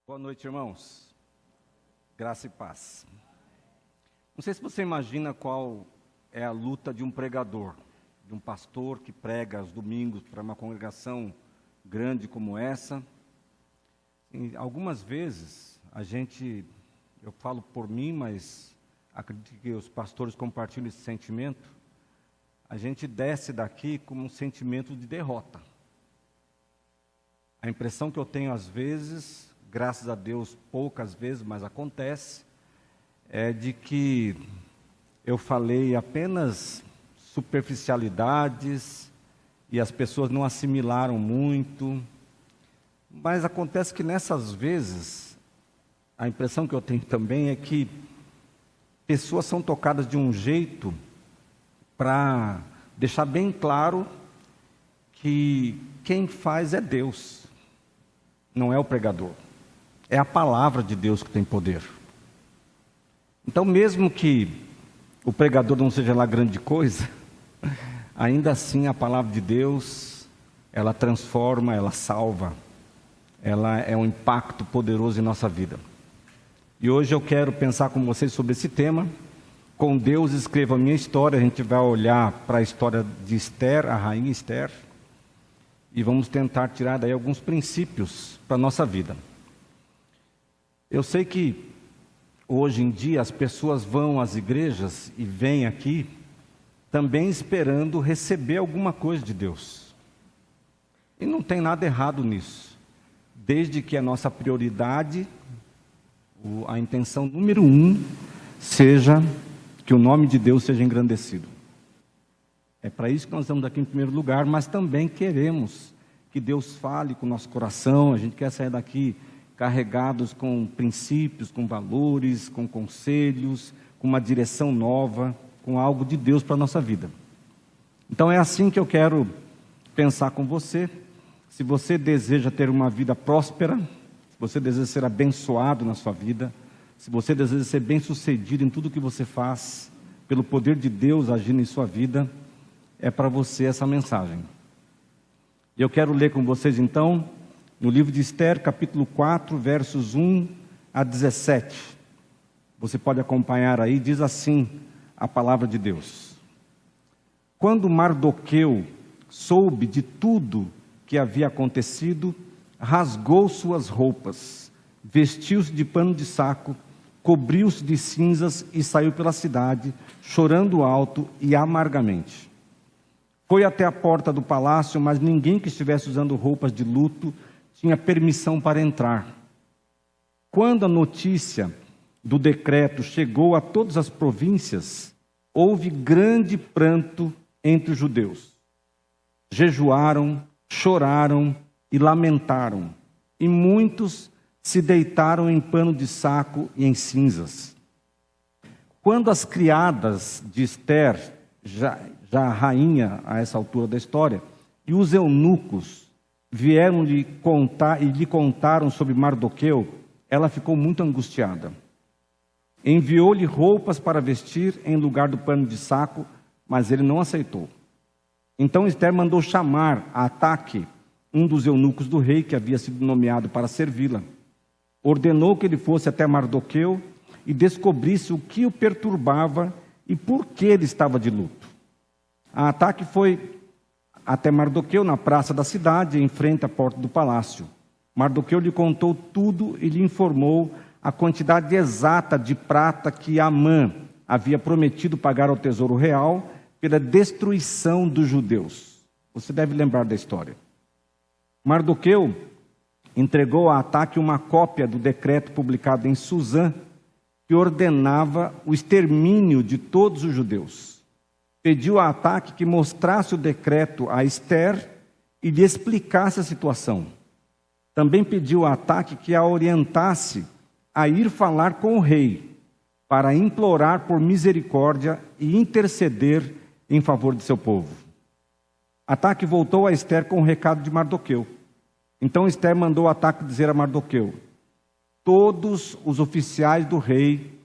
Boa noite, irmãos. Graça e paz. Não sei se você imagina qual é a luta de um pregador, de um pastor que prega aos domingos para uma congregação grande como essa. E algumas vezes eu falo por mim, mas acredito que os pastores compartilham esse sentimento. A gente desce daqui com um sentimento de derrota. A impressão que eu tenho às vezes, graças a Deus poucas vezes, mas acontece, é de que eu falei apenas superficialidades e as pessoas não assimilaram muito. Mas acontece que nessas vezes, a impressão que eu tenho também é que pessoas são tocadas de um jeito para deixar bem claro que quem faz é Deus, não é o pregador. É a palavra de Deus que tem poder. Então, mesmo que o pregador não seja lá grande coisa, ainda assim a palavra de Deus, ela transforma, ela salva, ela é um impacto poderoso em nossa vida. E hoje eu quero pensar com vocês sobre esse tema. Com Deus escreva a minha história. A gente vai olhar para a história de Esther, a rainha Esther, e vamos tentar tirar daí alguns princípios para a nossa vida. Eu sei que hoje em dia as pessoas vão às igrejas e vêm aqui também esperando receber alguma coisa de Deus. E não tem nada errado nisso, desde que a nossa prioridade, a intenção número 1, seja que o nome de Deus seja engrandecido. É para isso que nós estamos aqui em primeiro lugar, mas também queremos que Deus fale com o nosso coração. A gente quer sair daqui carregados com princípios, com valores, com conselhos, com uma direção nova, com algo de Deus para a nossa vida. Então é assim que eu quero pensar com você. Se você deseja ter uma vida próspera, se você deseja ser abençoado na sua vida, se você deseja ser bem-sucedido em tudo que você faz, pelo poder de Deus agindo em sua vida, é para você essa mensagem. Eu quero ler com vocês então, no livro de Esther, capítulo 4, versos 1 a 17. Você pode acompanhar aí, diz assim a palavra de Deus. Quando Mardoqueu soube de tudo que havia acontecido, rasgou suas roupas, vestiu-se de pano de saco, cobriu-se de cinzas e saiu pela cidade, chorando alto e amargamente. Foi até a porta do palácio, mas ninguém que estivesse usando roupas de luto tinha permissão para entrar. Quando a notícia do decreto chegou a todas as províncias, houve grande pranto entre os judeus. Jejuaram, choraram e lamentaram, e muitos se deitaram em pano de saco e em cinzas. Quando as criadas de Esther, já a rainha a essa altura da história, e os eunucos vieram lhe contar e lhe contaram sobre Mardoqueu, ela ficou muito angustiada. Enviou-lhe roupas para vestir em lugar do pano de saco, mas ele não aceitou. Então Esther mandou chamar a Ataque, um dos eunucos do rei que havia sido nomeado para servi-la. Ordenou que ele fosse até Mardoqueu e descobrisse o que o perturbava e por que ele estava de luto. A Ataque foi até Mardoqueu na praça da cidade, em frente à porta do palácio. Mardoqueu lhe contou tudo e lhe informou a quantidade exata de prata que Amã havia prometido pagar ao tesouro real pela destruição dos judeus. Você deve lembrar da história. Mardoqueu entregou a Ataque uma cópia do decreto publicado em Susã, que ordenava o extermínio de todos os judeus. Pediu a Ataque que mostrasse o decreto a Esther e lhe explicasse a situação. Também pediu a Ataque que a orientasse a ir falar com o rei, para implorar por misericórdia e interceder em favor de seu povo. Ataque voltou a Esther com o recado de Mardoqueu. Então Esther mandou Ataque dizer a Mardoqueu: todos os oficiais do rei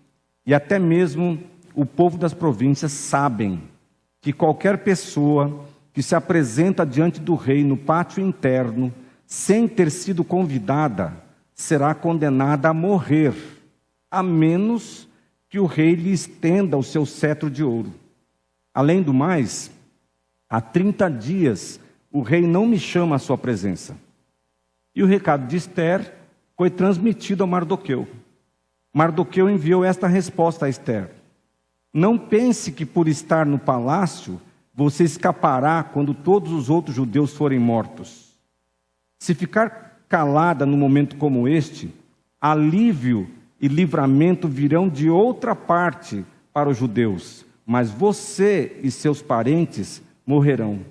e até mesmo o povo das províncias sabem que qualquer pessoa que se apresenta diante do rei no pátio interno, sem ter sido convidada, será condenada a morrer, a menos que o rei lhe estenda o seu cetro de ouro. Além do mais, há 30 dias o rei não me chama à sua presença. E o recado de Ester foi transmitido a Mardoqueu. Mardoqueu enviou esta resposta a Ester: não pense que por estar no palácio você escapará quando todos os outros judeus forem mortos. Se ficar calada num momento como este, alívio e livramento virão de outra parte para os judeus, mas você e seus parentes morrerão.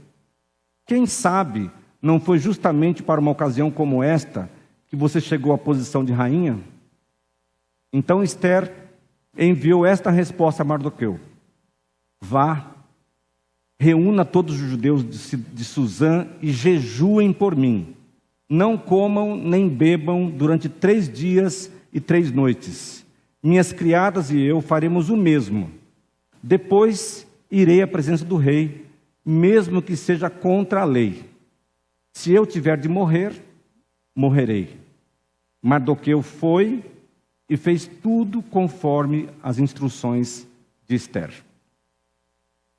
Quem sabe não foi justamente para uma ocasião como esta que você chegou à posição de rainha? Então Ester enviou esta resposta a Mardoqueu: vá, reúna todos os judeus de Suzã e jejuem por mim. Não comam nem bebam durante 3 dias e 3 noites. Minhas criadas e eu faremos o mesmo. Depois irei à presença do rei, mesmo que seja contra a lei. Se eu tiver de morrer, morrerei. Mardoqueu foi e fez tudo conforme as instruções de Ester.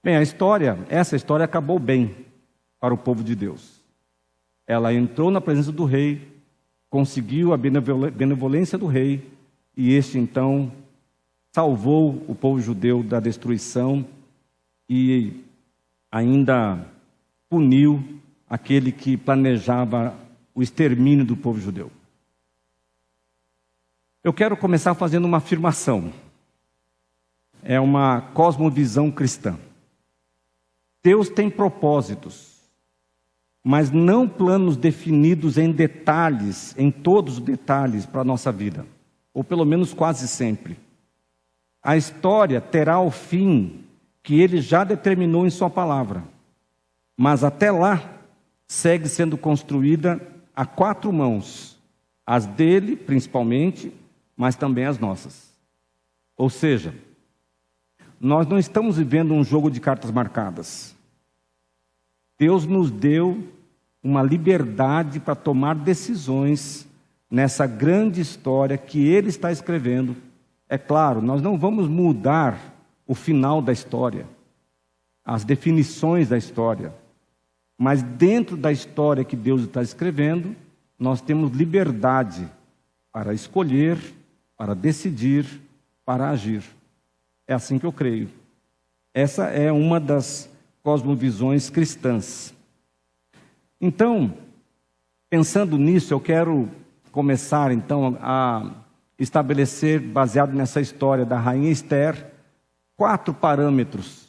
Bem, essa história acabou bem para o povo de Deus. Ela entrou na presença do rei, conseguiu a benevolência do rei, e este então salvou o povo judeu da destruição e ainda puniu aquele que planejava o extermínio do povo judeu. Eu quero começar fazendo uma afirmação. É uma cosmovisão cristã. Deus tem propósitos, mas não planos definidos em detalhes, em todos os detalhes para a nossa vida, ou pelo menos quase sempre. A história terá o fim que Ele já determinou em Sua palavra, mas até lá segue sendo construída a 4 mãos, as dele principalmente, mas também as nossas. Ou seja, nós não estamos vivendo um jogo de cartas marcadas. Deus nos deu uma liberdade para tomar decisões nessa grande história que Ele está escrevendo. É claro, nós não vamos mudar o final da história, as definições da história, mas dentro da história que Deus está escrevendo, nós temos liberdade para escolher, para decidir, para agir. É assim que eu creio. Essa é uma das cosmovisões cristãs. Então, pensando nisso, eu quero começar então a estabelecer, baseado nessa história da rainha Ester, 4 parâmetros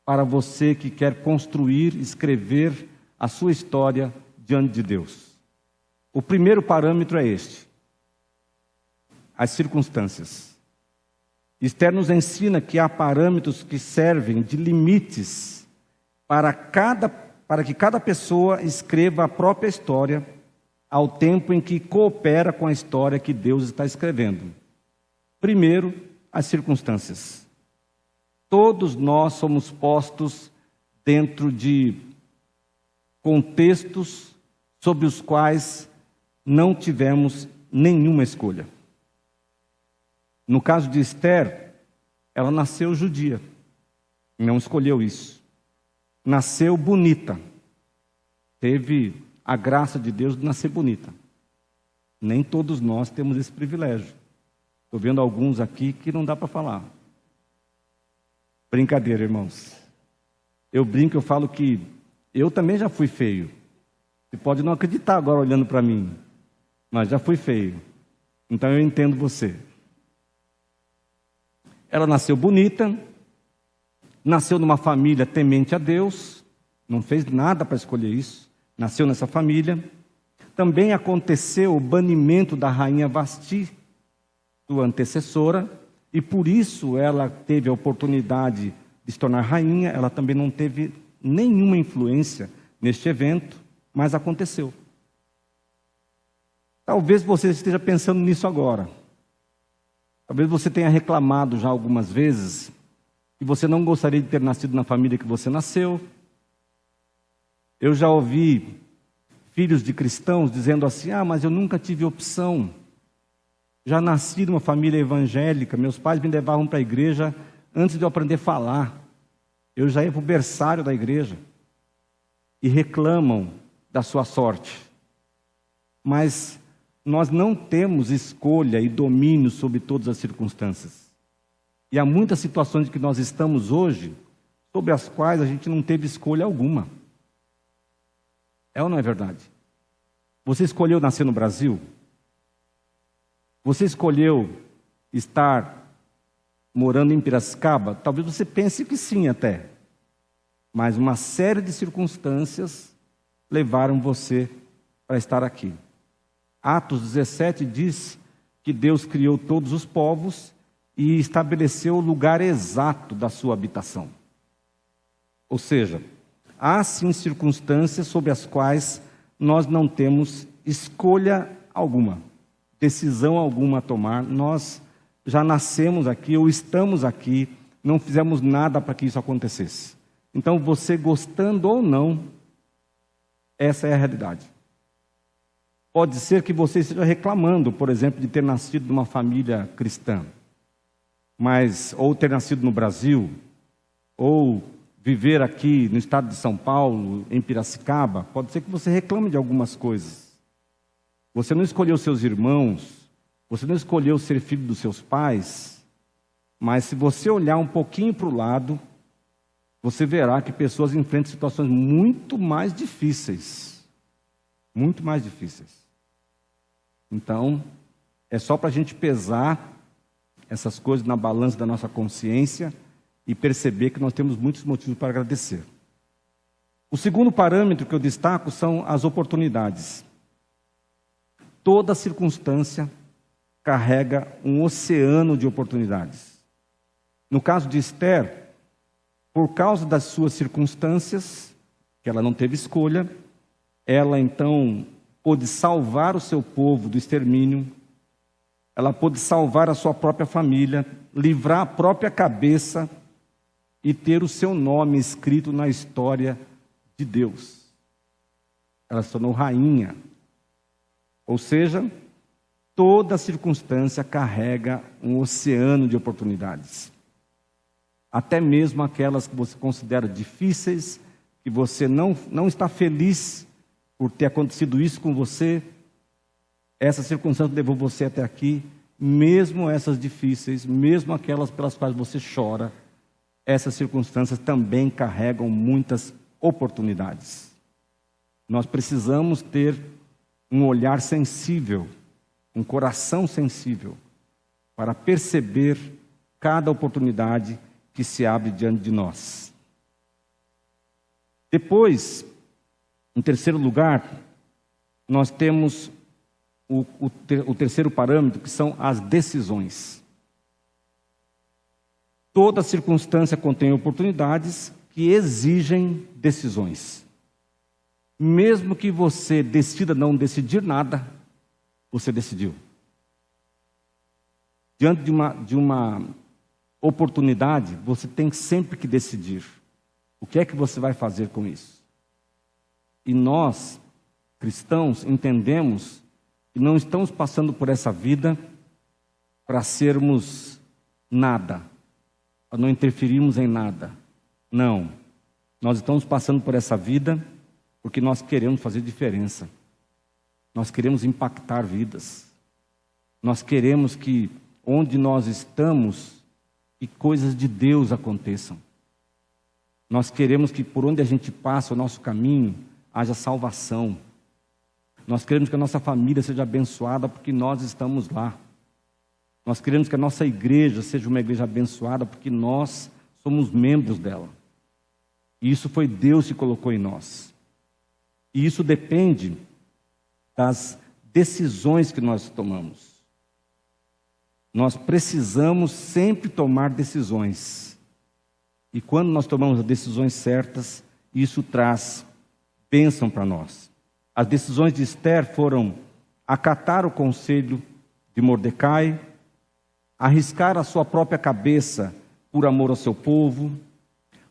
para você que quer construir, escrever a sua história diante de Deus. O primeiro parâmetro é este: as circunstâncias. Ester nos ensina que há parâmetros que servem de limites para que cada pessoa escreva a própria história ao tempo em que coopera com a história que Deus está escrevendo. Primeiro, as circunstâncias. Todos nós somos postos dentro de contextos sobre os quais não tivemos nenhuma escolha. No caso de Ester, ela nasceu judia, não escolheu isso. Nasceu bonita, teve a graça de Deus de nascer bonita. Nem todos nós temos esse privilégio. Estou vendo alguns aqui que não dá para falar. Brincadeira, irmãos. Eu brinco, eu falo que eu também já fui feio. Você pode não acreditar agora olhando para mim, mas já fui feio. Então eu entendo você. Ela nasceu bonita, nasceu numa família temente a Deus, não fez nada para escolher isso, nasceu nessa família. Também aconteceu o banimento da rainha Vasti, sua antecessora, e por isso ela teve a oportunidade de se tornar rainha. Ela também não teve nenhuma influência neste evento, mas aconteceu. Talvez você esteja pensando nisso agora. Talvez você tenha reclamado já algumas vezes que você não gostaria de ter nascido na família que você nasceu. Eu já ouvi filhos de cristãos dizendo assim: mas eu nunca tive opção, Já nasci numa família evangélica, meus pais me levavam para a igreja antes de eu aprender a falar. Eu já ia para o berçário da igreja. E reclamam da sua sorte. Mas nós não temos escolha e domínio sobre todas as circunstâncias. E há muitas situações que nós estamos hoje, sobre as quais a gente não teve escolha alguma. É ou não é verdade? Você escolheu nascer no Brasil? Você escolheu estar morando em Piracicaba? Talvez você pense que sim até. Mas uma série de circunstâncias levaram você para estar aqui. Atos 17 diz que Deus criou todos os povos e estabeleceu o lugar exato da sua habitação. Ou seja, há sim circunstâncias sobre as quais nós não temos escolha alguma, decisão alguma a tomar. Nós já nascemos aqui ou estamos aqui, não fizemos nada para que isso acontecesse. Então, você gostando ou não, essa é a realidade. Pode ser que você esteja reclamando, por exemplo, de ter nascido numa família cristã, ou ter nascido no Brasil, ou viver aqui no estado de São Paulo, em Piracicaba. Pode ser que você reclame de algumas coisas. Você não escolheu seus irmãos, você não escolheu ser filho dos seus pais, mas se você olhar um pouquinho para o lado, você verá que pessoas enfrentam situações muito mais difíceis. Muito mais difíceis. Então, é só para a gente pesar essas coisas na balança da nossa consciência e perceber que nós temos muitos motivos para agradecer. O segundo parâmetro que eu destaco são as oportunidades. Toda circunstância carrega um oceano de oportunidades. No caso de Esther, por causa das suas circunstâncias, que ela não teve escolha, ela então pôde salvar o seu povo do extermínio, ela pôde salvar a sua própria família, livrar a própria cabeça e ter o seu nome escrito na história de Deus. Ela se tornou rainha. Ou seja, toda circunstância carrega um oceano de oportunidades. Até mesmo aquelas que você considera difíceis, que você não está feliz por ter acontecido isso com você, essa circunstância levou você até aqui, mesmo essas difíceis, mesmo aquelas pelas quais você chora, essas circunstâncias também carregam muitas oportunidades. Nós precisamos ter um olhar sensível, um coração sensível, para perceber cada oportunidade que se abre diante de nós. Depois, em terceiro lugar, nós temos o terceiro parâmetro, que são as decisões. Toda circunstância contém oportunidades que exigem decisões. Mesmo que você decida não decidir nada, você decidiu. Diante de uma oportunidade, você tem sempre que decidir. O que é que você vai fazer com isso? E nós, cristãos, entendemos que não estamos passando por essa vida para sermos nada, para não interferirmos em nada. Não. Nós estamos passando por essa vida porque nós queremos fazer diferença. Nós queremos impactar vidas. Nós queremos que onde nós estamos, que coisas de Deus aconteçam. Nós queremos que por onde a gente passa, o nosso caminho, haja salvação. Nós queremos que a nossa família seja abençoada porque nós estamos lá. Nós queremos que a nossa igreja seja uma igreja abençoada porque nós somos membros dela. E isso foi Deus que colocou em nós. E isso depende das decisões que nós tomamos. Nós precisamos sempre tomar decisões. E quando nós tomamos as decisões certas, isso traz bênção para nós. As decisões de Esther foram acatar o conselho de Mordecai, arriscar a sua própria cabeça por amor ao seu povo,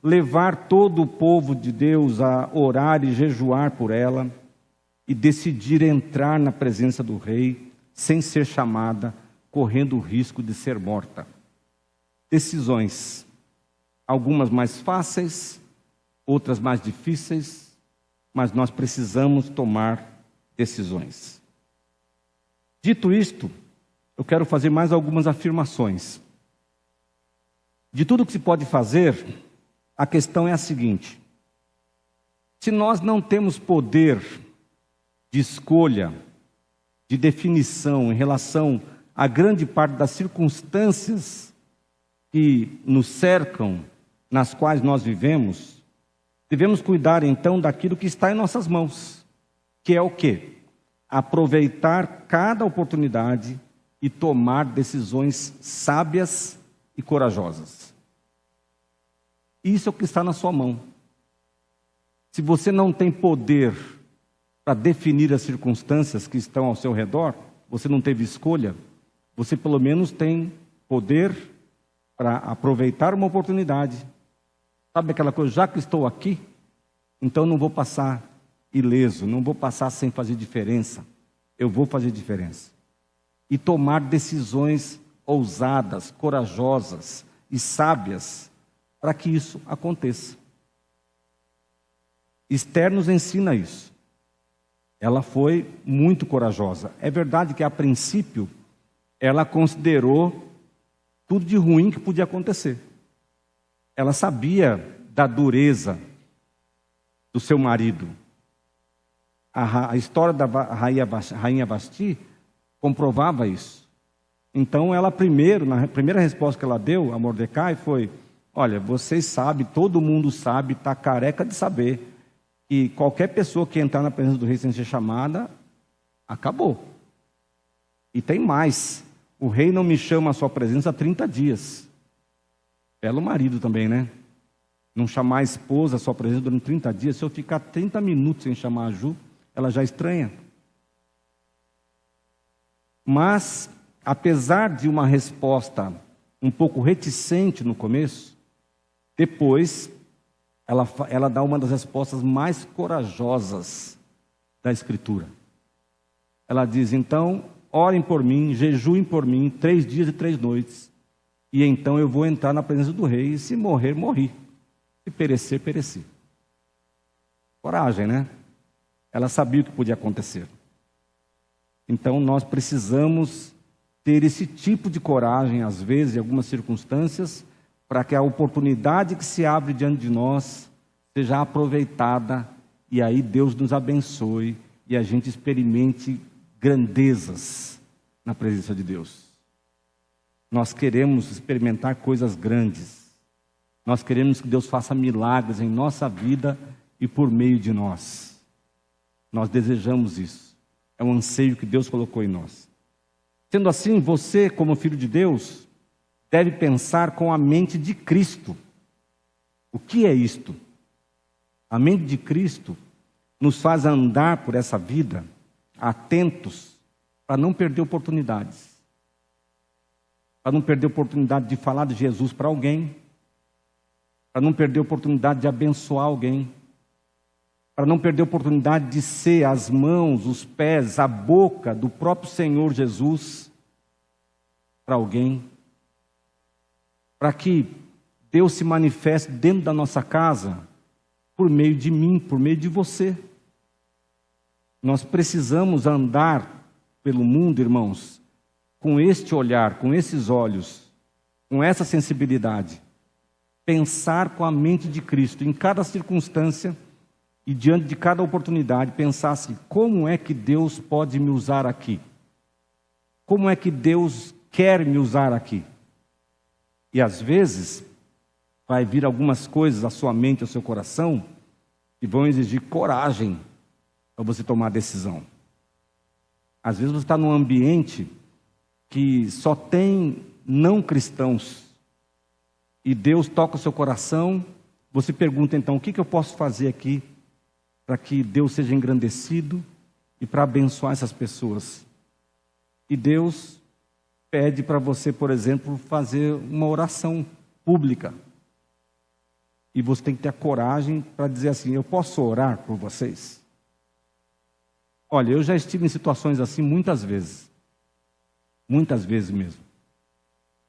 levar todo o povo de Deus a orar e jejuar por ela, e decidir entrar na presença do rei sem ser chamada correndo o risco de ser morta. Decisões, algumas mais fáceis, outras mais difíceis, mas nós precisamos tomar decisões. Dito isto, eu quero fazer mais algumas afirmações. De tudo que se pode fazer, a questão é a seguinte: se nós não temos poder de escolha, de definição em relação a grande parte das circunstâncias que nos cercam, nas quais nós vivemos, devemos cuidar então daquilo que está em nossas mãos, que é o quê? Aproveitar cada oportunidade e tomar decisões sábias e corajosas. Isso é o que está na sua mão. Se você não tem poder para definir as circunstâncias que estão ao seu redor, você não teve escolha, você pelo menos tem poder para aproveitar uma oportunidade. Sabe aquela coisa, já que estou aqui, então não vou passar ileso, não vou passar sem fazer diferença. Eu vou fazer diferença. E tomar decisões ousadas, corajosas e sábias para que isso aconteça. Esther nos ensina isso. Ela foi muito corajosa. É verdade que, a princípio, ela considerou tudo de ruim que podia acontecer. Ela sabia da dureza do seu marido. A história da rainha Vasti comprovava isso. Então, ela na primeira resposta que ela deu a Mordecai foi: olha, vocês sabem, todo mundo sabe, está careca de saber, que qualquer pessoa que entrar na presença do rei sem ser chamada, acabou. E tem mais, o rei não me chama à sua presença há 30 dias. Belo marido também, né? Não chamar a esposa à sua presença durante 30 dias, se eu ficar 30 minutos sem chamar a Ju, ela já estranha. Mas, apesar de uma resposta um pouco reticente no começo, depois ela dá uma das respostas mais corajosas da Escritura. Ela diz: então, orem por mim, jejuem por mim 3 dias e 3 noites, e então eu vou entrar na presença do rei, e se morrer, morri, se perecer, pereci. Coragem, né? Ela sabia o que podia acontecer. Então nós precisamos ter esse tipo de coragem, às vezes, em algumas circunstâncias, para que a oportunidade que se abre diante de nós seja aproveitada, e aí Deus nos abençoe e a gente experimente grandezas na presença de Deus. Nós queremos experimentar coisas grandes. Nós queremos que Deus faça milagres em nossa vida e por meio de nós. Nós desejamos isso. É um anseio que Deus colocou em nós. Sendo assim, você, como filho de Deus, deve pensar com a mente de Cristo. O que é isto? A mente de Cristo nos faz andar por essa vida atentos para não perder oportunidades. Para não perder oportunidade de falar de Jesus para alguém. Para não perder oportunidade de abençoar alguém. Para não perder a oportunidade de ser as mãos, os pés, a boca do próprio Senhor Jesus para alguém. Para que Deus se manifeste dentro da nossa casa por meio de mim, por meio de você. Nós precisamos andar pelo mundo, irmãos, com este olhar, com esses olhos, com essa sensibilidade. Pensar com a mente de Cristo em cada circunstância. E diante de cada oportunidade, pensar assim: como é que Deus pode me usar aqui? Como é que Deus quer me usar aqui? E às vezes, vai vir algumas coisas à sua mente, ao seu coração, que vão exigir coragem para você tomar a decisão. Às vezes você está num ambiente que só tem não cristãos, e Deus toca o seu coração, você pergunta então: o que eu posso fazer aqui para que Deus seja engrandecido e para abençoar essas pessoas? E Deus pede para você, por exemplo, fazer uma oração pública. E você tem que ter a coragem para dizer assim: eu posso orar por vocês? Olha, eu já estive em situações assim muitas vezes. muitas vezes mesmo.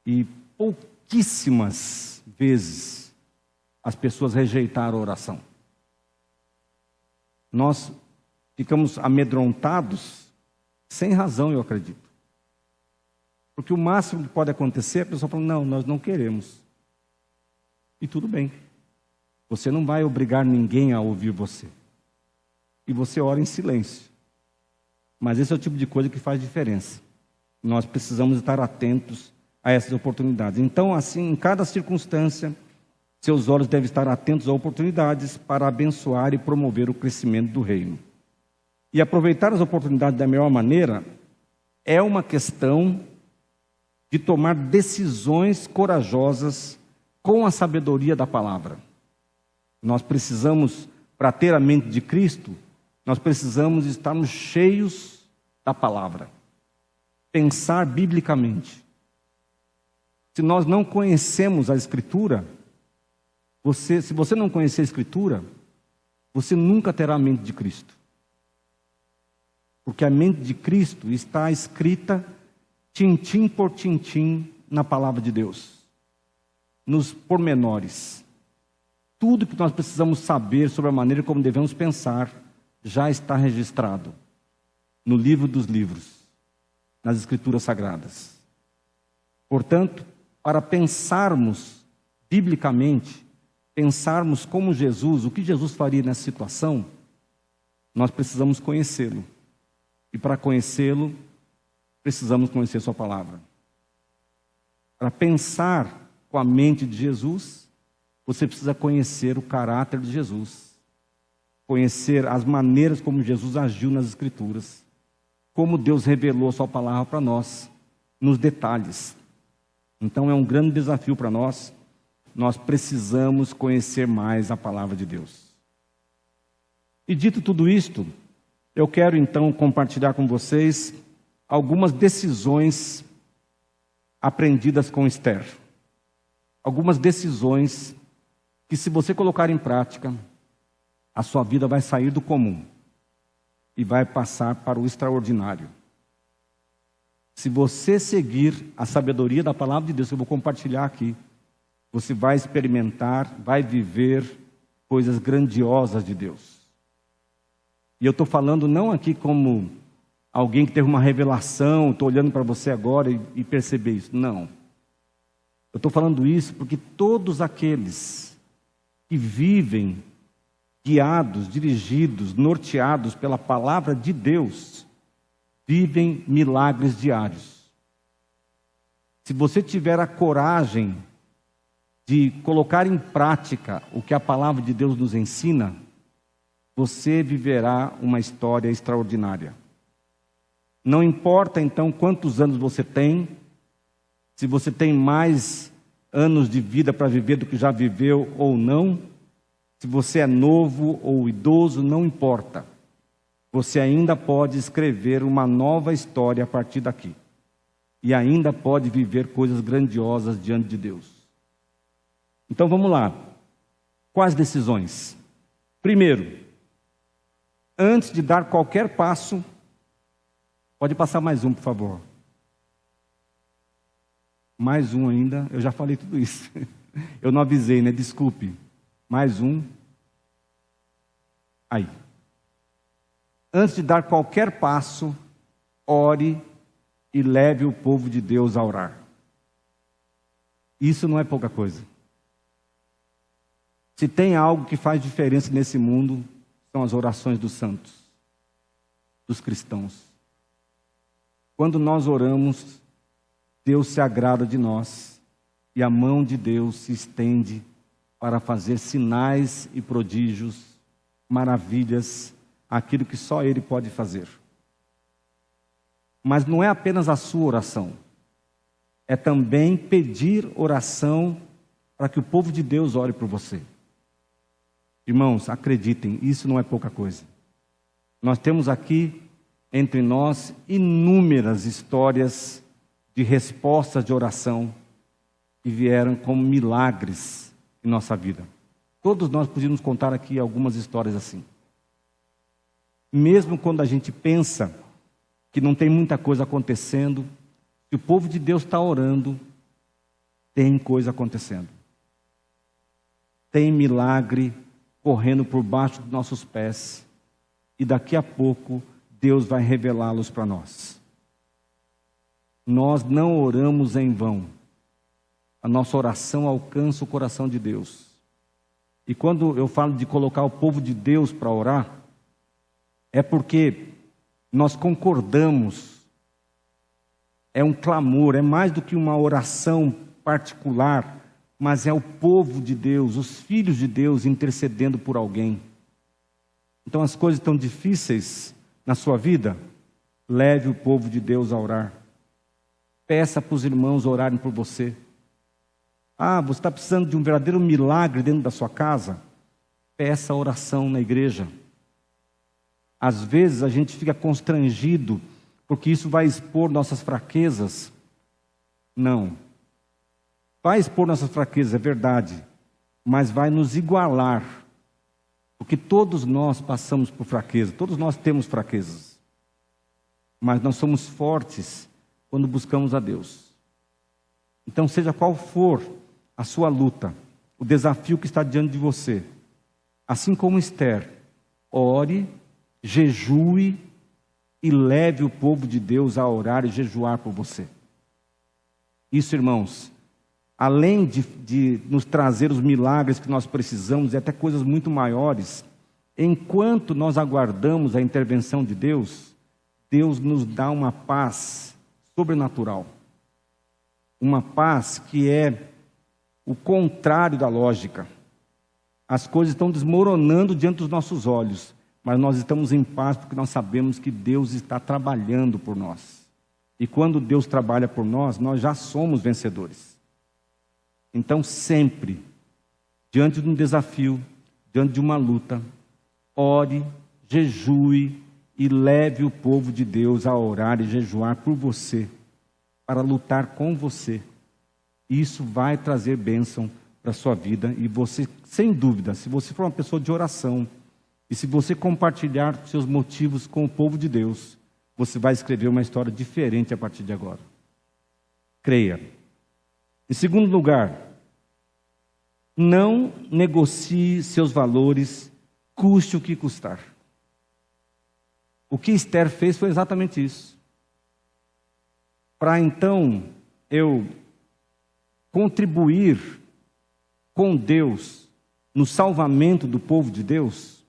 E pouquíssimas vezes as pessoas rejeitaram a oração. Nós ficamos amedrontados sem razão, eu acredito. Porque o máximo que pode acontecer é a pessoa falar, não, nós não queremos. E tudo bem. Você não vai obrigar ninguém a ouvir você. E você ora em silêncio. Mas esse é o tipo de coisa que faz diferença. Nós precisamos estar atentos a essas oportunidades. Então, assim, em cada circunstância, seus olhos devem estar atentos a oportunidades para abençoar e promover o crescimento do reino. E aproveitar as oportunidades da melhor maneira é uma questão de tomar decisões corajosas com a sabedoria da palavra. Nós precisamos, para ter a mente de Cristo, nós precisamos estarmos cheios da palavra. Pensar biblicamente. Se nós não conhecemos a Escritura, se você não conhecer a Escritura, você nunca terá a mente de Cristo. Porque a mente de Cristo está escrita tintim por tintim na palavra de Deus. Nos pormenores. Tudo que nós precisamos saber sobre a maneira como devemos pensar já está registrado no livro dos livros, nas Escrituras Sagradas. Portanto, para pensarmos biblicamente, pensarmos como Jesus, o que Jesus faria nessa situação, nós precisamos conhecê-lo. E para conhecê-lo, precisamos conhecer sua palavra. Para pensar com a mente de Jesus, você precisa conhecer o caráter de Jesus. Conhecer as maneiras como Jesus agiu nas Escrituras. Como Deus revelou a sua palavra para nós, nos detalhes. Então é um grande desafio para nós. Nós precisamos conhecer mais a palavra de Deus. E dito tudo isto, eu quero então compartilhar com vocês algumas decisões aprendidas com Esther. Algumas decisões que, se você colocar em prática, a sua vida vai sair do comum e vai passar para o extraordinário. Se você seguir a sabedoria da palavra de Deus, que eu vou compartilhar aqui, você vai experimentar, vai viver coisas grandiosas de Deus. E eu estou falando não aqui como alguém que teve uma revelação, estou olhando para você agora e perceber isso. Não. Eu estou falando isso porque todos aqueles que vivem guiados, dirigidos, norteados pela palavra de Deus, vivem milagres diários. Se você tiver a coragem de colocar em prática o que a palavra de Deus nos ensina, você viverá uma história extraordinária. Não importa então quantos anos você tem, se você tem mais anos de vida para viver do que já viveu ou não, se você é novo ou idoso, não importa. Você ainda pode escrever uma nova história a partir daqui. E ainda pode viver coisas grandiosas diante de Deus. Então vamos lá. Quais decisões? Primeiro, antes de dar qualquer passo, pode passar mais um, por favor. Mais um ainda, eu já falei tudo isso. Eu não avisei, né? Desculpe. Mais um. Aí. Antes de dar qualquer passo, ore e leve o povo de Deus a orar. Isso não é pouca coisa. Se tem algo que faz diferença nesse mundo, são as orações dos santos, dos cristãos. Quando nós oramos, Deus se agrada de nós e a mão de Deus se estende para fazer sinais e prodígios, maravilhas, aquilo que só Ele pode fazer. Mas não é apenas a sua oração, é também pedir oração para que o povo de Deus ore por você. Irmãos, acreditem, isso não é pouca coisa. Nós temos aqui entre nós inúmeras histórias de respostas de oração que vieram como milagres em nossa vida. Todos nós podíamos contar aqui algumas histórias assim. Mesmo quando a gente pensa que não tem muita coisa acontecendo, o Se o povo de Deus está orando, tem coisa acontecendo. Tem milagre correndo por baixo dos nossos pés. E daqui a pouco, Deus vai revelá-los para nós. Nós não oramos em vão. A nossa oração alcança o coração de Deus. E quando eu falo de colocar o povo de Deus para orar, é porque nós concordamos. É um clamor, é mais do que uma oração particular, mas é o povo de Deus, os filhos de Deus intercedendo por alguém. Então as coisas estão difíceis na sua vida, leve o povo de Deus a orar. Peça para os irmãos orarem por você. Você está precisando de um verdadeiro milagre dentro da sua casa? Peça oração na igreja. Às vezes a gente fica constrangido, porque isso vai expor nossas fraquezas. Não. Vai expor nossas fraquezas, é verdade, mas vai nos igualar, porque todos nós passamos por fraqueza, todos nós temos fraquezas, mas nós somos fortes quando buscamos a Deus. Então, seja qual for a sua luta, o desafio que está diante de você, assim como Esther, ore, jejue e leve o povo de Deus a orar e jejuar por você. Isso, irmãos, além de nos trazer os milagres que nós precisamos e até coisas muito maiores, enquanto nós aguardamos a intervenção de Deus, Deus nos dá uma paz sobrenatural. Uma paz que é o contrário da lógica. As coisas estão desmoronando diante dos nossos olhos, mas nós estamos em paz porque nós sabemos que Deus está trabalhando por nós. E quando Deus trabalha por nós, nós já somos vencedores. Então, sempre, diante de um desafio, diante de uma luta, ore, jejue e leve o povo de Deus a orar e jejuar por você, para lutar com você. Isso vai trazer bênção para a sua vida. E você, sem dúvida, se você for uma pessoa de oração, e se você compartilhar seus motivos com o povo de Deus, você vai escrever uma história diferente a partir de agora. Creia. Em segundo lugar, não negocie seus valores, custe o que custar. O que Esther fez foi exatamente isso. Para então eu contribuir com Deus no salvamento do povo de Deus,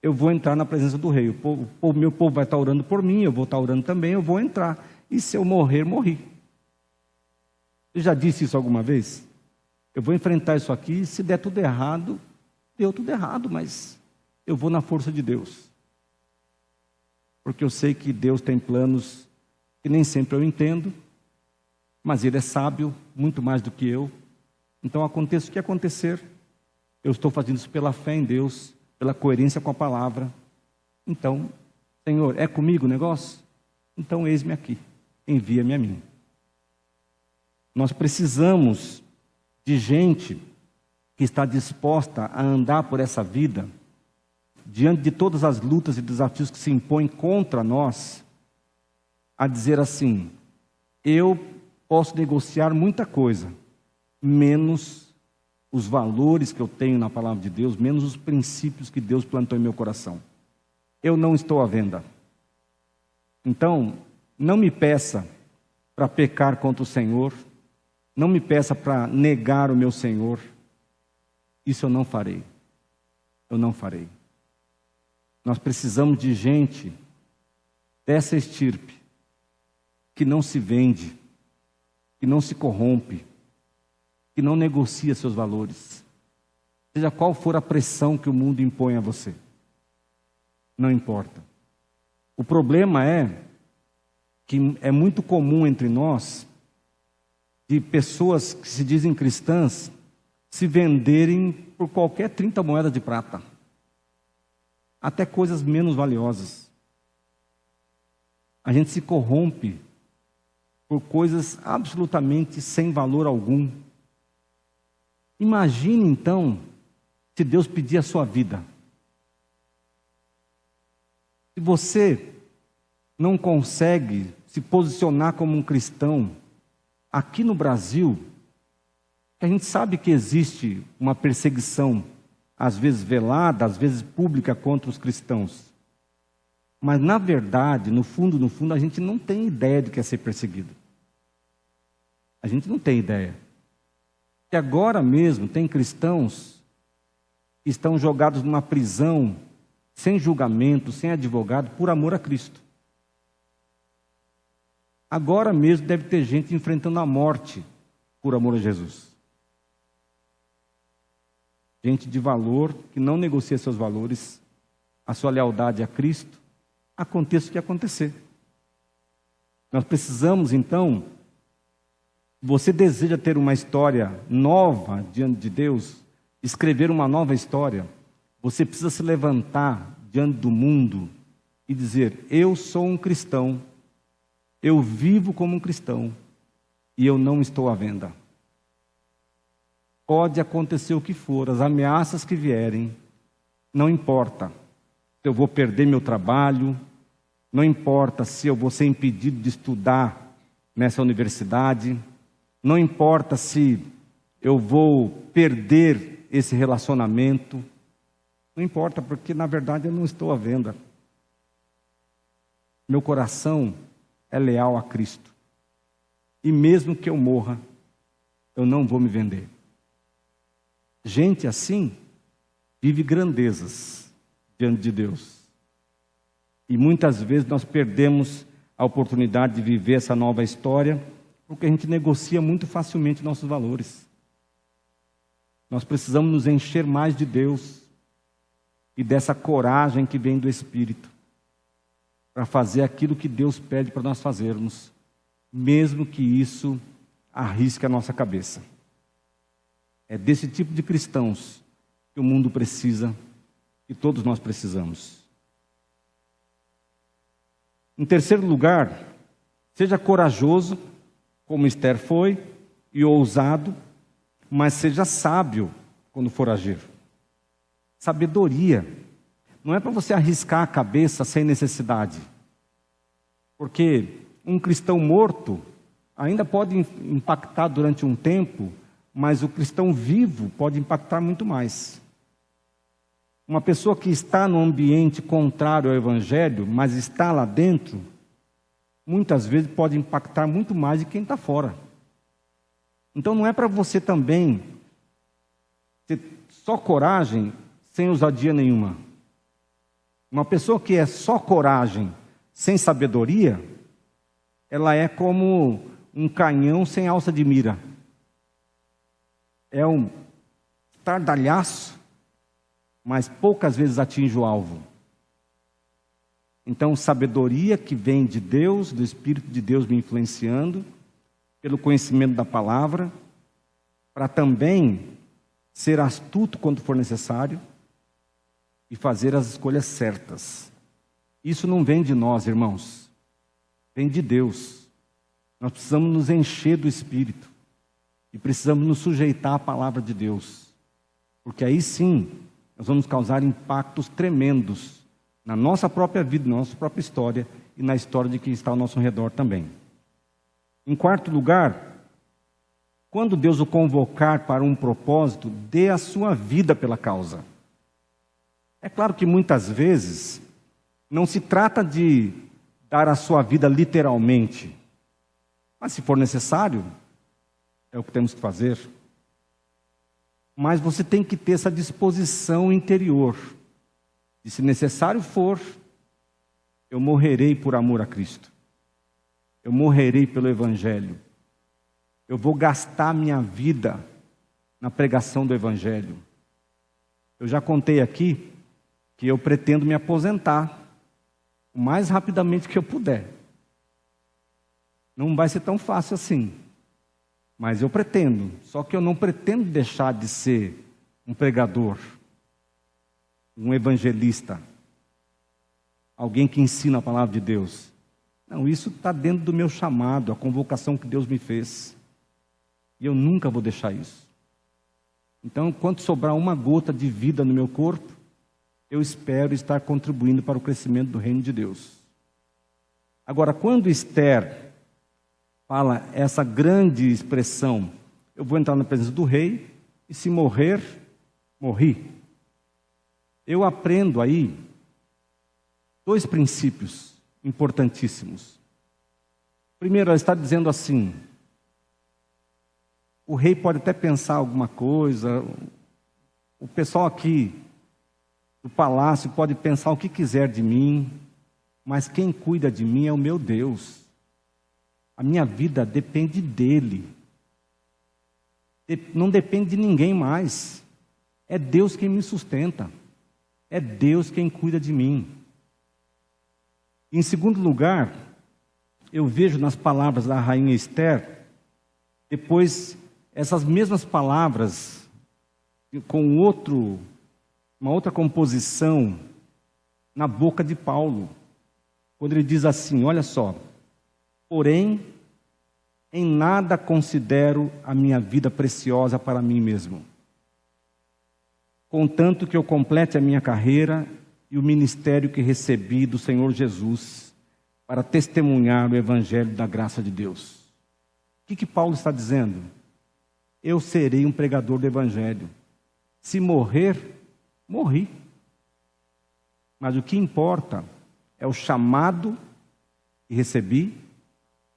eu vou entrar na presença do rei. O meu povo vai estar orando por mim, eu vou estar orando também, eu vou entrar. E se eu morrer, morri. Eu já disse isso alguma vez? Eu vou enfrentar isso aqui, se der tudo errado, deu tudo errado, mas eu vou na força de Deus. Porque eu sei que Deus tem planos que nem sempre eu entendo, mas Ele é sábio, muito mais do que eu. Então aconteça o que acontecer, eu estou fazendo isso pela fé em Deus, pela coerência com a palavra. Então, Senhor, é comigo o negócio? Então eis-me aqui, envia-me a mim. Nós precisamos de gente que está disposta a andar por essa vida, diante de todas as lutas e desafios que se impõem contra nós, a dizer assim: eu posso negociar muita coisa, menos os valores que eu tenho na palavra de Deus, menos os princípios que Deus plantou em meu coração. Eu não estou à venda. Então, não me peça para pecar contra o Senhor, não me peça para negar o meu Senhor. Isso eu não farei. Eu não farei. Nós precisamos de gente dessa estirpe, que não se vende, que não se corrompe, que não negocia seus valores. Seja qual for a pressão que o mundo impõe a você. Não importa. O problema é que é muito comum entre nós de pessoas que se dizem cristãs se venderem por qualquer 30 moedas de prata. Até coisas menos valiosas. A gente se corrompe por coisas absolutamente sem valor algum. Imagine então, se Deus pedir a sua vida. Se você não consegue se posicionar como um cristão, aqui no Brasil, a gente sabe que existe uma perseguição, às vezes velada, às vezes pública, contra os cristãos. Mas, na verdade, no fundo, a gente não tem ideia de que é ser perseguido. A gente não tem ideia. Que agora mesmo tem cristãos que estão jogados numa prisão, sem julgamento, sem advogado, por amor a Cristo. Agora mesmo deve ter gente enfrentando a morte por amor a Jesus. Gente de valor, que não negocia seus valores, a sua lealdade a Cristo, aconteça o que acontecer. Nós precisamos, então, você deseja ter uma história nova diante de Deus, escrever uma nova história, você precisa se levantar diante do mundo e dizer: eu sou um cristão, eu vivo como um cristão e eu não estou à venda. Pode acontecer o que for, as ameaças que vierem, não importa se eu vou perder meu trabalho, não importa se eu vou ser impedido de estudar nessa universidade, não importa se eu vou perder esse relacionamento, não importa, porque na verdade eu não estou à venda. Meu coração é leal a Cristo. E mesmo que eu morra, eu não vou me vender. Gente assim vive grandezas diante de Deus. E muitas vezes nós perdemos a oportunidade de viver essa nova história porque a gente negocia muito facilmente nossos valores. Nós precisamos nos encher mais de Deus e dessa coragem que vem do Espírito para fazer aquilo que Deus pede para nós fazermos, mesmo que isso arrisque a nossa cabeça. É desse tipo de cristãos que o mundo precisa e todos nós precisamos. Em terceiro lugar, seja corajoso, como Esther foi, e ousado, mas seja sábio quando for agir. Sabedoria. Não é para você arriscar a cabeça sem necessidade. Porque um cristão morto ainda pode impactar durante um tempo, mas o cristão vivo pode impactar muito mais. Uma pessoa que está num ambiente contrário ao Evangelho, mas está lá dentro, muitas vezes pode impactar muito mais de quem está fora. Então não é para você também ter só coragem sem ousadia nenhuma. Uma pessoa que é só coragem sem sabedoria, ela é como um canhão sem alça de mira. É um estardalhaço, mas poucas vezes atinge o alvo. Então, sabedoria que vem de Deus, do Espírito de Deus me influenciando, pelo conhecimento da palavra, para também ser astuto quando for necessário e fazer as escolhas certas. Isso não vem de nós, irmãos, vem de Deus. Nós precisamos nos encher do Espírito e precisamos nos sujeitar à palavra de Deus, porque aí sim nós vamos causar impactos tremendos na nossa própria vida, na nossa própria história e na história de quem está ao nosso redor também. Em quarto lugar, quando Deus o convocar para um propósito, dê a sua vida pela causa. É claro que muitas vezes não se trata de dar a sua vida literalmente, mas se for necessário, é o que temos que fazer. Mas você tem que ter essa disposição interior, e se necessário for, eu morrerei por amor a Cristo. Eu morrerei pelo Evangelho. Eu vou gastar minha vida na pregação do Evangelho. Eu já contei aqui que eu pretendo me aposentar o mais rapidamente que eu puder. Não vai ser tão fácil assim, mas eu pretendo. Só que eu não pretendo deixar de ser um pregador, um evangelista, alguém que ensina a palavra de Deus. Não, isso está dentro do meu chamado, a convocação que Deus me fez. E eu nunca vou deixar isso. Então, enquanto sobrar uma gota de vida no meu corpo, eu espero estar contribuindo para o crescimento do reino de Deus. Agora, quando Esther fala essa grande expressão: eu vou entrar na presença do rei, e se morrer, morri. Eu aprendo aí dois princípios importantíssimos. Primeiro, ela está dizendo assim: o rei pode até pensar alguma coisa, o pessoal aqui do palácio pode pensar o que quiser de mim, mas quem cuida de mim é o meu Deus. A minha vida depende dele. Não depende de ninguém mais. É Deus quem me sustenta. É Deus quem cuida de mim. Em segundo lugar, eu vejo nas palavras da rainha Esther, depois essas mesmas palavras, com uma outra composição, na boca de Paulo, quando ele diz assim: olha só, porém, em nada considero a minha vida preciosa para mim mesmo, contanto que eu complete a minha carreira e o ministério que recebi do Senhor Jesus para testemunhar o evangelho da graça de Deus. O que Paulo está dizendo? Eu serei um pregador do evangelho. Se morrer, morri. Mas o que importa é o chamado que recebi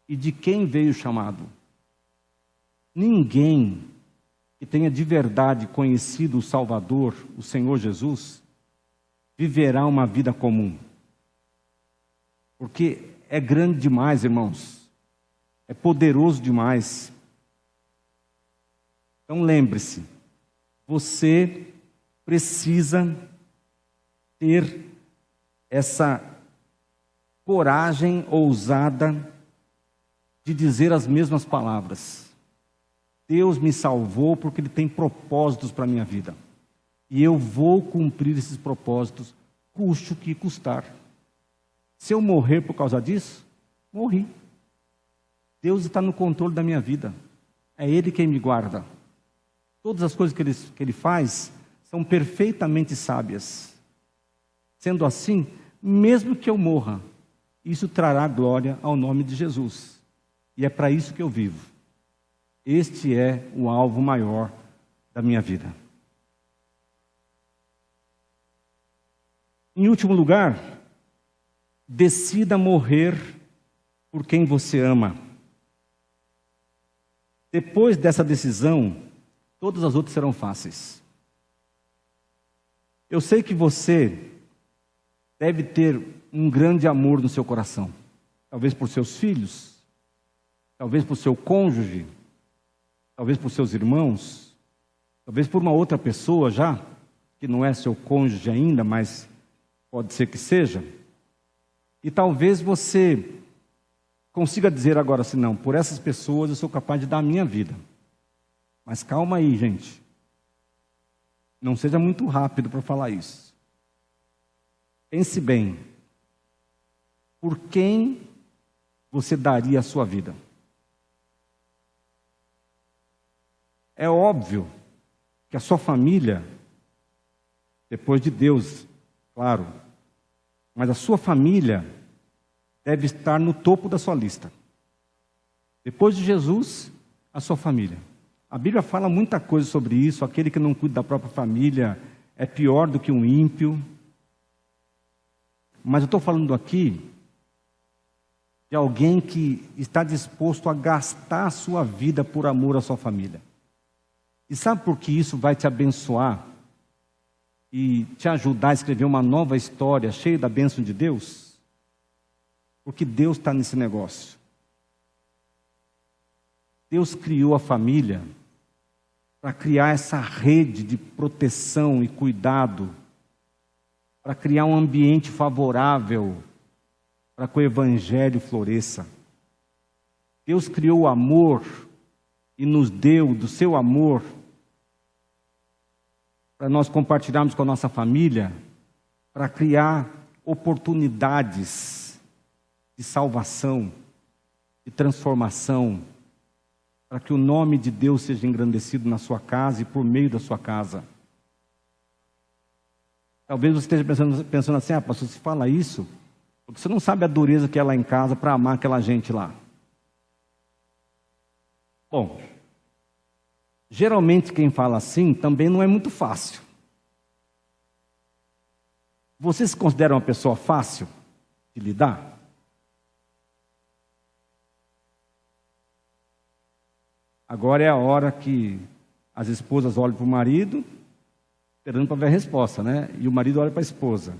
e de quem veio o chamado. Ninguém que tenha de verdade conhecido o Salvador, o Senhor Jesus, viverá uma vida comum. Porque é grande demais, irmãos. É poderoso demais. Então lembre-se, você precisa ter essa coragem ousada de dizer as mesmas palavras. Deus me salvou porque Ele tem propósitos para a minha vida. E eu vou cumprir esses propósitos, custe o que custar. Se eu morrer por causa disso, morri. Deus está no controle da minha vida. É Ele quem me guarda. Todas as coisas que Ele faz são perfeitamente sábias. Sendo assim, mesmo que eu morra, isso trará glória ao nome de Jesus. E é para isso que eu vivo. Este é o alvo maior da minha vida. Em último lugar, decida morrer por quem você ama. Depois dessa decisão, todas as outras serão fáceis. Eu sei que você deve ter um grande amor no seu coração. Talvez por seus filhos, talvez por seu cônjuge, talvez por seus irmãos, talvez por uma outra pessoa já, que não é seu cônjuge ainda, mas pode ser que seja. E talvez você consiga dizer agora assim: não, por essas pessoas eu sou capaz de dar a minha vida. Mas calma aí, gente. Não seja muito rápido para falar isso. Pense bem. Por quem você daria a sua vida? É óbvio que a sua família, depois de Deus, claro, mas a sua família deve estar no topo da sua lista. Depois de Jesus, a sua família. A Bíblia fala muita coisa sobre isso. Aquele que não cuida da própria família é pior do que um ímpio. Mas eu estou falando aqui de alguém que está disposto a gastar a sua vida por amor à sua família. E sabe por que isso vai te abençoar e te ajudar a escrever uma nova história cheia da bênção de Deus? Porque Deus está nesse negócio. Deus criou a família para criar essa rede de proteção e cuidado, para criar um ambiente favorável para que o Evangelho floresça. Deus criou o amor e nos deu do seu amor para nós compartilharmos com a nossa família, para criar oportunidades de salvação, de transformação, para que o nome de Deus seja engrandecido na sua casa e por meio da sua casa. Talvez você esteja pensando assim: ah, pastor, você fala isso porque você não sabe a dureza que é lá em casa para amar aquela gente lá. Bom, geralmente quem fala assim também não é muito fácil. Você se considera uma pessoa fácil de lidar? Agora é a hora que as esposas olham para o marido, esperando para ver a resposta, né? E o marido olha para a esposa.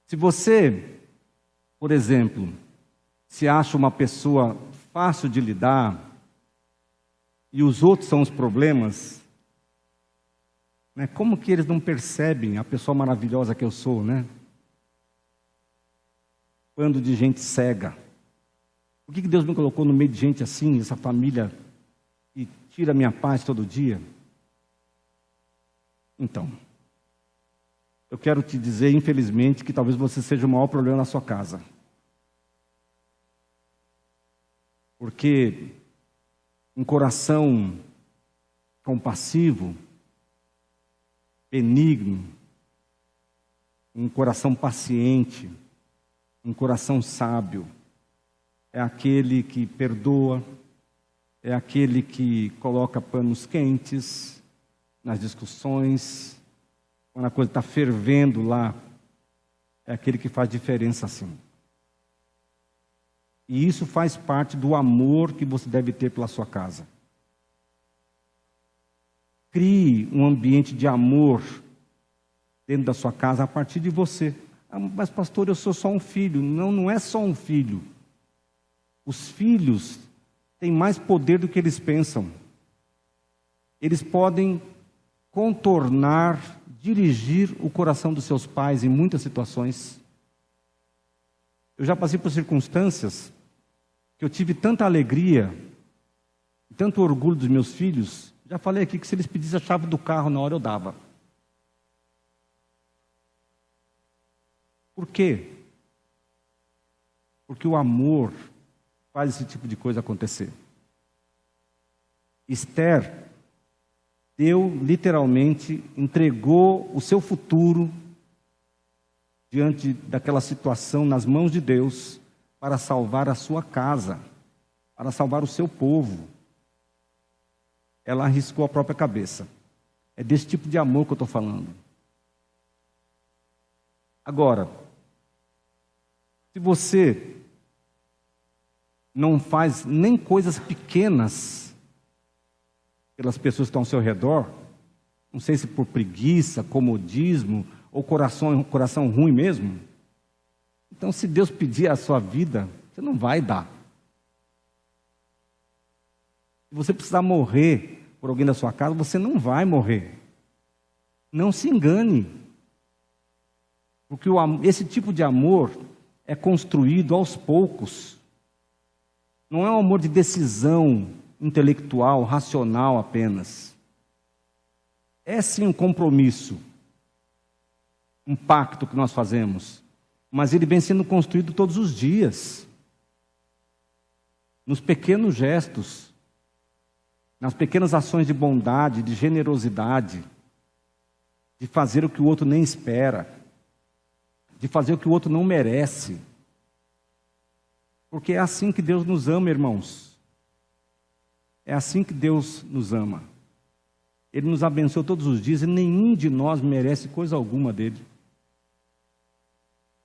Se você, por exemplo, se acha uma pessoa fácil de lidar e os outros são os problemas, né? Como que eles não percebem a pessoa maravilhosa que eu sou, né? Bando de gente cega. Por que Deus me colocou no meio de gente assim, essa família que tira a minha paz todo dia? Então, eu quero te dizer, infelizmente, que talvez você seja o maior problema na sua casa. Porque um coração compassivo, benigno, um coração paciente, um coração sábio, é aquele que perdoa, é aquele que coloca panos quentes nas discussões, quando a coisa está fervendo lá, é aquele que faz diferença assim. E isso faz parte do amor que você deve ter pela sua casa. Crie um ambiente de amor dentro da sua casa a partir de você. Ah, mas pastor, eu sou só um filho. Não, não é só um filho. Os filhos têm mais poder do que eles pensam. Eles podem contornar, dirigir o coração dos seus pais em muitas situações. Eu já passei por circunstâncias que eu tive tanta alegria, tanto orgulho dos meus filhos. Já falei aqui que se eles pedissem a chave do carro na hora eu dava. Por quê? Porque o amor faz esse tipo de coisa acontecer. Esther deu, literalmente, entregou o seu futuro diante daquela situação nas mãos de Deus para salvar a sua casa, para salvar o seu povo. Ela arriscou a própria cabeça. É desse tipo de amor que eu estou falando. Agora, se você não faz nem coisas pequenas pelas pessoas que estão ao seu redor, não sei se por preguiça, comodismo ou coração ruim mesmo, então se Deus pedir a sua vida, você não vai dar. Se você precisar morrer por alguém da sua casa, você não vai morrer. Não se engane. Porque esse tipo de amor é construído aos poucos. Não é um amor de decisão intelectual, racional apenas. É sim um compromisso, um pacto que nós fazemos, mas ele vem sendo construído todos os dias, nos pequenos gestos, nas pequenas ações de bondade, de generosidade, de fazer o que o outro nem espera, de fazer o que o outro não merece. Porque é assim que Deus nos ama, irmãos. É assim que Deus nos ama. Ele nos abençoa todos os dias e nenhum de nós merece coisa alguma dele.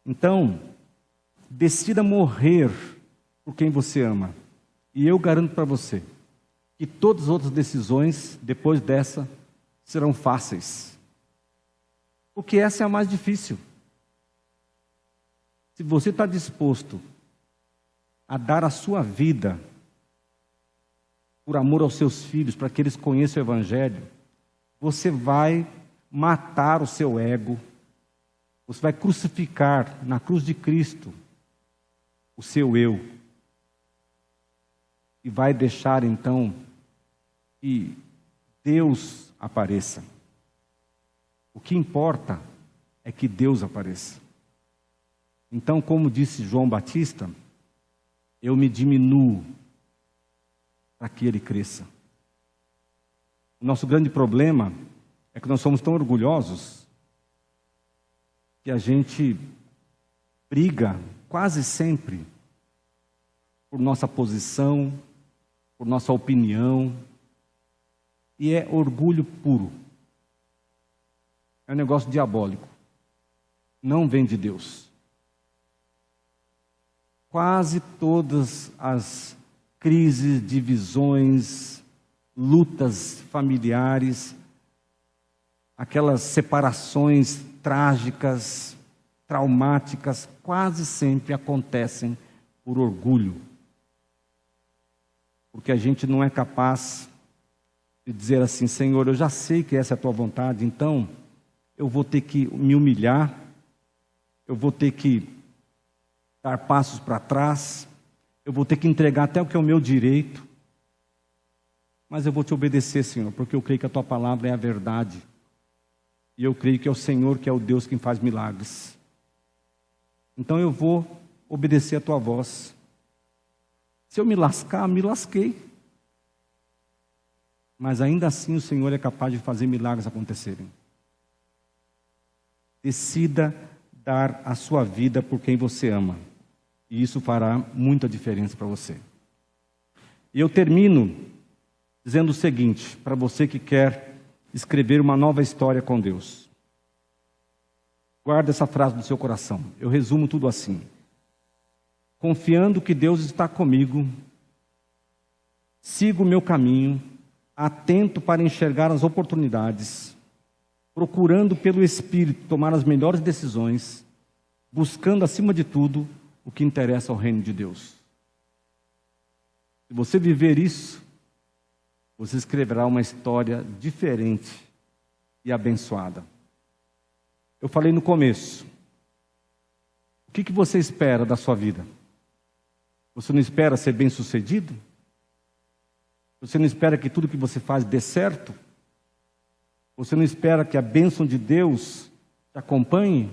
Então, decida morrer por quem você ama. E eu garanto para você que todas as outras decisões, depois dessa, serão fáceis. Porque essa é a mais difícil. Se você está disposto a dar a sua vida por amor aos seus filhos, para que eles conheçam o Evangelho, você vai matar o seu ego, você vai crucificar na cruz de Cristo o seu eu, e vai deixar então que Deus apareça. O que importa é que Deus apareça. Então, como disse João Batista, eu me diminuo para que ele cresça. O nosso grande problema é que nós somos tão orgulhosos que a gente briga quase sempre por nossa posição, por nossa opinião, e é orgulho puro. É um negócio diabólico. Não vem de Deus. Quase todas as crises, divisões, lutas familiares, aquelas separações trágicas, traumáticas, quase sempre acontecem por orgulho. Porque a gente não é capaz de dizer assim: Senhor, eu já sei que essa é a tua vontade, então eu vou ter que me humilhar, eu vou ter que dar passos para trás, eu vou ter que entregar até o que é o meu direito, mas eu vou te obedecer, Senhor, porque eu creio que a tua palavra é a verdade, e eu creio que é o Senhor que é o Deus quem faz milagres. Então eu vou obedecer a tua voz. Se eu me lascar, me lasquei, mas ainda assim o Senhor é capaz de fazer milagres acontecerem. Decida dar a sua vida por quem você ama, e isso fará muita diferença para você. E eu termino dizendo o seguinte, para você que quer escrever uma nova história com Deus. Guarda essa frase no seu coração. Eu resumo tudo assim: confiando que Deus está comigo, sigo o meu caminho, atento para enxergar as oportunidades, procurando pelo Espírito tomar as melhores decisões, buscando acima de tudo o que interessa ao reino de Deus. Se você viver isso, você escreverá uma história diferente e abençoada. Eu falei no começo, o que você espera da sua vida? Você não espera ser bem-sucedido? Você não espera que tudo que você faz dê certo? Você não espera que a bênção de Deus te acompanhe?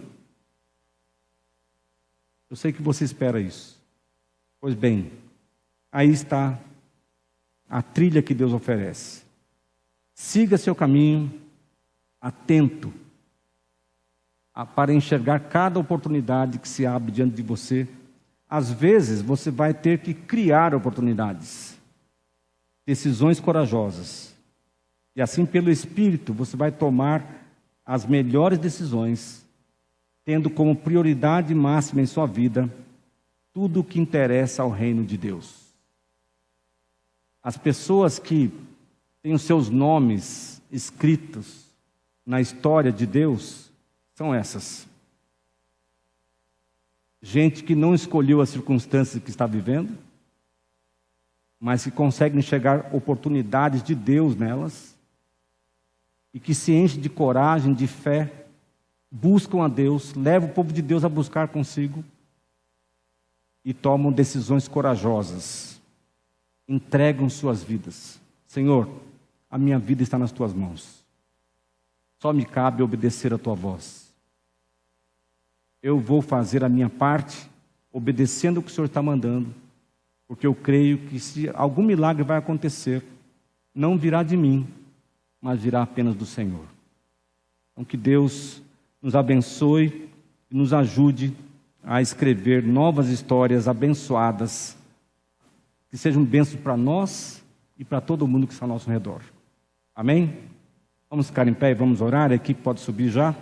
Eu sei que você espera isso. Pois bem, aí está a trilha que Deus oferece. Siga seu caminho, atento, para enxergar cada oportunidade que se abre diante de você. Às vezes, você vai ter que criar oportunidades, decisões corajosas. E assim, pelo Espírito, você vai tomar as melhores decisões, tendo como prioridade máxima em sua vida tudo o que interessa ao reino de Deus. As pessoas que têm os seus nomes escritos na história de Deus são essas. Gente que não escolheu as circunstâncias que está vivendo, mas que consegue enxergar oportunidades de Deus nelas, e que se enche de coragem, de fé, buscam a Deus, levam o povo de Deus a buscar consigo, e tomam decisões corajosas, entregam suas vidas. Senhor, a minha vida está nas tuas mãos, só me cabe obedecer a tua voz. Eu vou fazer a minha parte, obedecendo o que o Senhor está mandando, porque eu creio que se algum milagre vai acontecer, não virá de mim, mas virá apenas do Senhor. Então que Deus nos abençoe e nos ajude a escrever novas histórias abençoadas, que sejam bênçãos para nós e para todo mundo que está ao nosso redor. Amém? Vamos ficar em pé e vamos orar. A equipe pode subir já.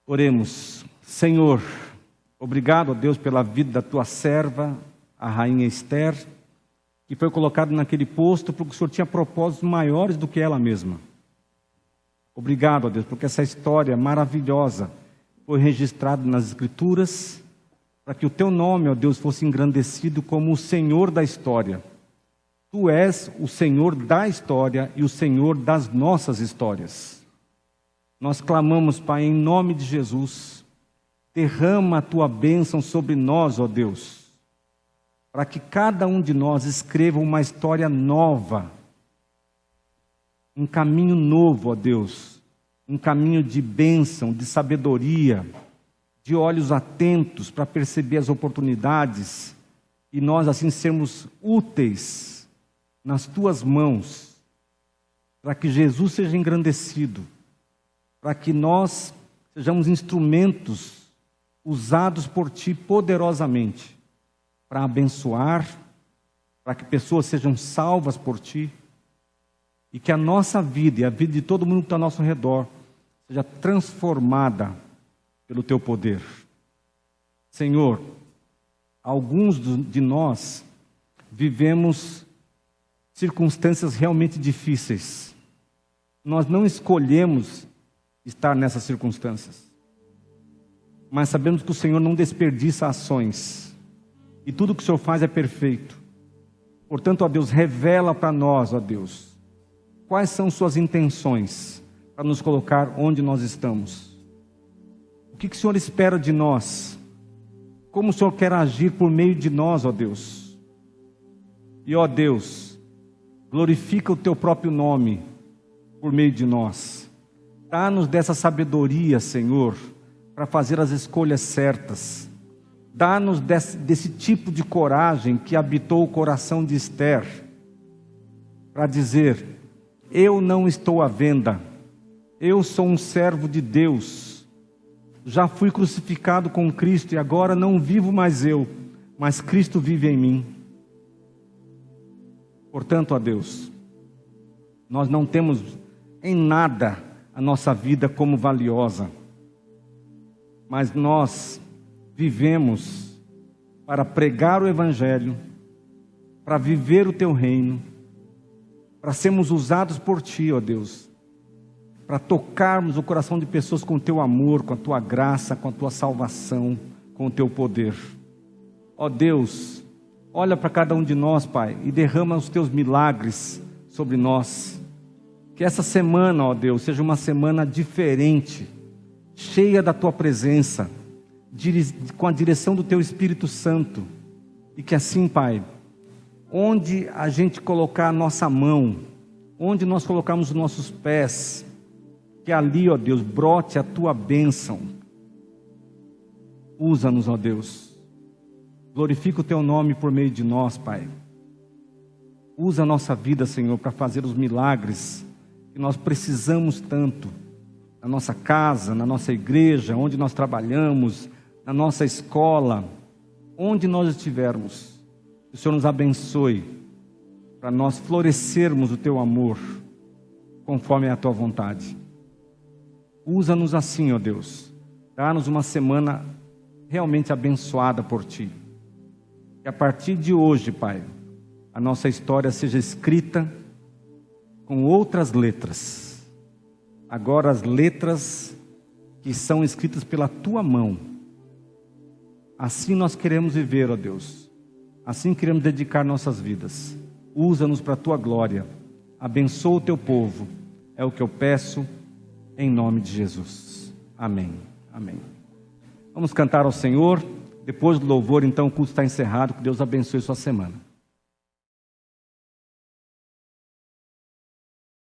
Oremos. Senhor, obrigado a Deus pela vida da tua serva, a rainha Esther, que foi colocada naquele posto porque o Senhor tinha propósitos maiores do que ela mesma. Obrigado a Deus, porque essa história maravilhosa foi registrada nas Escrituras, para que o teu nome, ó Deus, fosse engrandecido como o Senhor da história. Tu és o Senhor da história e o Senhor das nossas histórias. Nós clamamos, Pai, em nome de Jesus, derrama a tua bênção sobre nós, ó Deus, para que cada um de nós escreva uma história nova, um caminho novo, ó Deus, um caminho de bênção, de sabedoria, de olhos atentos para perceber as oportunidades, e nós assim sermos úteis nas tuas mãos, para que Jesus seja engrandecido, para que nós sejamos instrumentos usados por Ti poderosamente para abençoar, para que pessoas sejam salvas por Ti, e que a nossa vida e a vida de todo mundo que está ao nosso redor seja transformada pelo Teu poder. Senhor, alguns de nós vivemos circunstâncias realmente difíceis. Nós não escolhemos estar nessas circunstâncias, mas sabemos que o Senhor não desperdiça ações, e tudo que o Senhor faz é perfeito. Portanto, ó Deus, revela para nós, ó Deus, quais são suas intenções para nos colocar onde nós estamos. O que o Senhor espera de nós? Como o Senhor quer agir por meio de nós, ó Deus? E, ó Deus, glorifica o Teu próprio nome por meio de nós. Dá-nos dessa sabedoria, Senhor, para fazer as escolhas certas. Dá-nos desse tipo de coragem que habitou o coração de Esther, para dizer: eu não estou à venda, eu sou um servo de Deus, já fui crucificado com Cristo e agora não vivo mais eu, mas Cristo vive em mim. Portanto, ó Deus, nós não temos em nada a nossa vida como valiosa, mas nós vivemos para pregar o Evangelho, para viver o Teu reino, para sermos usados por Ti, ó Deus, para tocarmos o coração de pessoas com o Teu amor, com a Tua graça, com a Tua salvação, com o Teu poder. Ó Deus, olha para cada um de nós, Pai, e derrama os Teus milagres sobre nós. Que essa semana, ó Deus, seja uma semana diferente, cheia da Tua presença, com a direção do Teu Espírito Santo. E que assim, Pai, onde a gente colocar a nossa mão, onde nós colocarmos os nossos pés, que ali, ó Deus, brote a Tua bênção. Usa-nos, ó Deus. Glorifica o Teu nome por meio de nós, Pai. Usa a nossa vida, Senhor, para fazer os milagres que nós precisamos tanto, na nossa casa, na nossa igreja, onde nós trabalhamos, na nossa escola, onde nós estivermos. Que o Senhor nos abençoe, para nós florescermos o Teu amor, conforme é a Tua vontade. Usa-nos assim, ó Deus. Dá-nos uma semana realmente abençoada por Ti. Que a partir de hoje, Pai, a nossa história seja escrita com outras letras. Agora as letras que são escritas pela Tua mão. Assim nós queremos viver, ó Deus. Assim queremos dedicar nossas vidas. Usa-nos para a Tua glória. Abençoa o Teu povo. É o que eu peço, em nome de Jesus. Amém. Amém. Vamos cantar ao Senhor. Depois do louvor, então, o culto está encerrado. Que Deus abençoe sua semana.